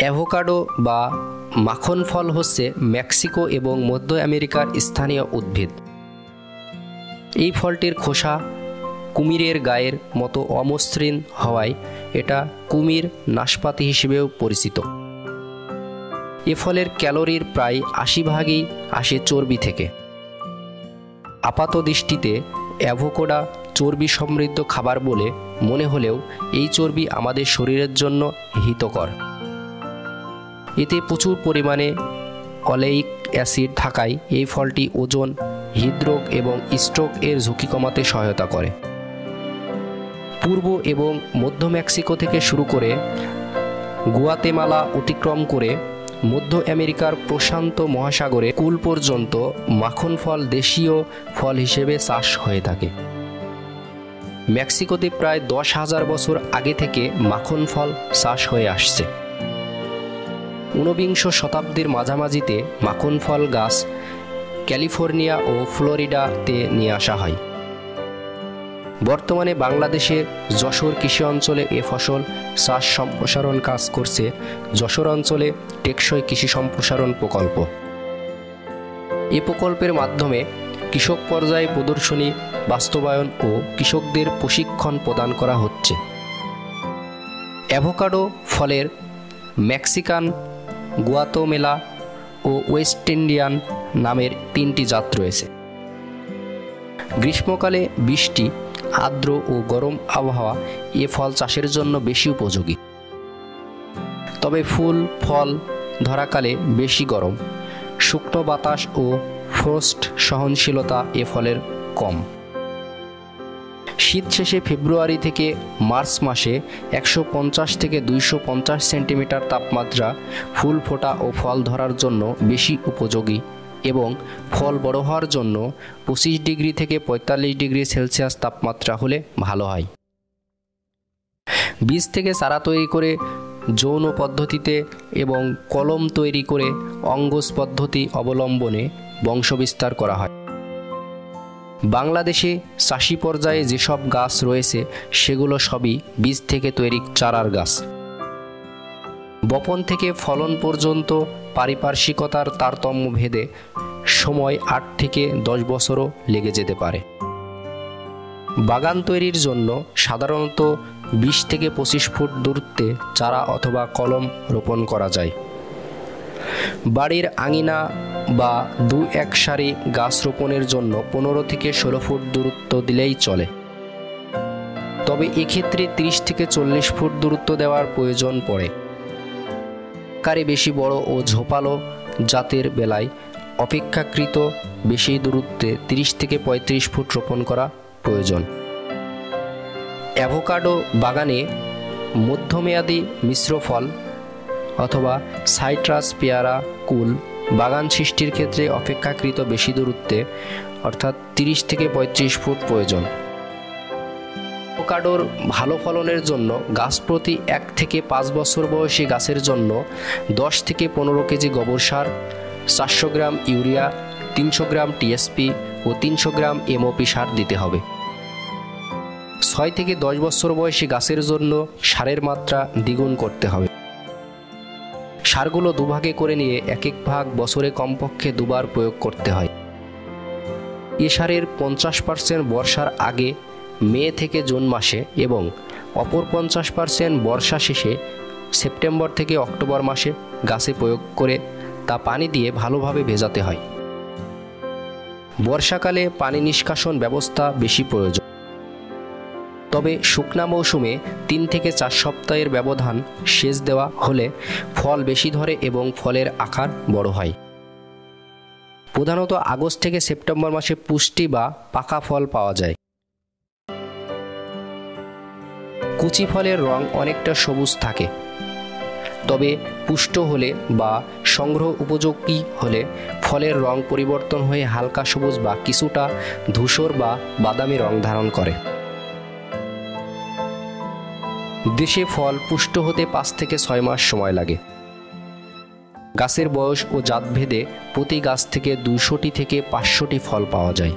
Avocado বা মাখন ফল হচ্ছে মেক্সিকো এবং মধ্য আমেরিকার স্থানীয় উদ্ভিদ। এই ফলটির খোসা কুমিরের গায়ের মতো অমসৃণ হওয়ায় এটা কুমির নাশপাতি হিসেবেও পরিচিত। এ ফলের ক্যালোরির প্রায় ৮০% আসে চর্বি থেকে। আপাত দৃষ্টিতে অ্যাভোকাডো চর্বি সমৃদ্ধ খাবার বলে মনে হলেও এই চর্বি আমাদের শরীরের জন্য হিতকর। এতে প্রচুর পরিমাণে অলেইক অ্যাসিড থাকায় এই ফলটি ওজন, হৃদরোগ এবং স্ট্রোক এর ঝুঁকি কমাতে সহায়তা করে। পূর্ব এবং মধ্য মেক্সিকো থেকে শুরু করে গুয়াতেমালা অতিক্রম করে মধ্য আমেরিকার প্রশান্ত মহাসাগরে কুল পর্যন্ত মাখন ফল দেশীয় ফল হিসেবে চাষ হয়ে থাকে। মেক্সিকোতে প্রায় 10,000 বছর আগে থেকে মাখন ফল চাষ হয়ে আসছে। 19বিংশ শতাব্দীর মাঝামাঝিতে মাখন ফল গাছ ক্যালিফোর্নিয়া ও ফ্লোরিডাতে নিয়ে আসা হয়। বর্তমানে বাংলাদেশের যশোর কৃষি অঞ্চলে এ ফসল চাষ সম্প্রসারণ কাজ করছে যশোর অঞ্চলে টেকসই কৃষি সম্প্রসারণ প্রকল্প। এই প্রকল্পের মাধ্যমে কৃষক পর্যায়ে প্রদর্শনী বাস্তবায়ন ও কৃষকদের প্রশিক্ষণ প্রদান করা হচ্ছে। অ্যাভোকাডো ফলের মেক্সিকান, গুয়াতেমালা ও ওয়েস্ট ইন্ডিয়ান নামের 3টি জাত রয়েছে। গ্রীষ্মকালে বৃষ্টি, আর্দ্র ও গরম আবহাওয়া এ ফল চাষের জন্য বেশি উপযোগী। তবে ফুল ফল ধরাকালে বেশি গরম, শুকনো বাতাস ও ফ্রস্ট সহনশীলতা এ ফলের কম। শীত শেষে ফেব্রুয়ারি থেকে মার্চ মাসে 150 থেকে 250 সেন্টিমিটার তাপমাত্রা ফুল ফোটা ও ফল ধরার জন্য বেশি উপযোগী এবং ফল বড় হওয়ার জন্য 25 ডিগ্রি থেকে 45 ডিগ্রি সেলসিয়াস তাপমাত্রা হলে ভালো হয়। বীজ থেকে চারা তৈরি করে যৌন পদ্ধতিতে এবং কলম তৈরি করে অঙ্গজ পদ্ধতি অবলম্বনে বংশবিস্তার করা হয়। বাংলাদেশে চাষি পর্যায়ে যেসব গাছ রয়েছে সেগুলো সবই বীজ থেকে তৈরি চারার গাছ। বপন থেকে ফলন পর্যন্ত পারিপার্শ্বিকতার তারতম্য ভেদে সময় 8 থেকে 10 বছরও লেগে যেতে পারে। বাগান তৈরির জন্য সাধারণত 20 থেকে 25 ফুট দূরত্বে চারা অথবা কলম রোপণ করা যায়। বাড়ির আঙিনা বা 2-1 সারি গাছ রোপণের জন্য 15 থেকে 16 ফুট দূরত্ব দিলেই চলে। তবে এক্ষেত্রে 30 থেকে 40 ফুট দূরত্ব দেওয়ার প্রয়োজন পড়ে। আকারে বেশি বড় ও ঝোপালো জাতের বেলায় অপেক্ষাকৃত বেশি দূরত্বে 30 থেকে 35 ফুট রোপণ করা প্রয়োজন। অ্যাভোকাডো বাগানে মধ্যমেয়াদী মিশ্র ফল অথবা সাইট্রাস, পেয়ারা, কুল বাগান সৃষ্টির ক্ষেত্রে অপেক্ষাকৃত বেশি দূরত্বে অর্থাৎ 30 থেকে 35 ফুট প্রয়োজন। অ্যাভোকাডোর ভালো ফলনের জন্য গাছ প্রতি 1 থেকে 5 বছর বয়সী গাছের জন্য 10 থেকে 15 কেজি গোবর সার, 400 গ্রাম ইউরিয়া, 300 গ্রাম টিএসপি ও 300 গ্রাম এমওপি সার দিতে হবে। 6 থেকে 10 বছর বয়সী গাছের জন্য সারের মাত্রা দ্বিগুণ করতে হবে। সারগুলো দুভাগে করে নিয়ে 1 ভাগ বছরে কমপক্ষে 2 বার প্রয়োগ করতে হয়। এ সারের 50% বর্ষার আগে মে থেকে জুন মাসে এবং অপর 50% বর্ষা শেষে সেপ্টেম্বর থেকে অক্টোবর মাসে গাছে প্রয়োগ করে তা পানি দিয়ে ভালোভাবে ভেজাতে হয়। বর্ষাকালে পানি নিষ্কাশন ব্যবস্থা বেশি প্রয়োজন। তবে শুকনা মৌসুমে 3 থেকে 4 সপ্তাহের ব্যবধান সেচ দেওয়া হলে ফল বেশি ধরে এবং ফলের আকার বড় হয়। প্রধানত আগস্ট থেকে সেপ্টেম্বর মাসে পুষ্টি বা পাকা ফল পাওয়া যায়। কুচি ফলের রং অনেকটা সবুজ থাকে, তবে পুষ্ট হলে বা সংগ্রহ উপযোগী হলে ফলের রং পরিবর্তন হয়ে হালকা সবুজ বা কিছুটা ধূসর বা বাদামি রং ধারণ করে। দেশে ফল পুষ্ট হতে 5 থেকে 6 মাস সময় লাগে। গাছের বয়স ও জাতভেদে প্রতি গাছ থেকে 200টি থেকে 500টি ফল পাওয়া যায়।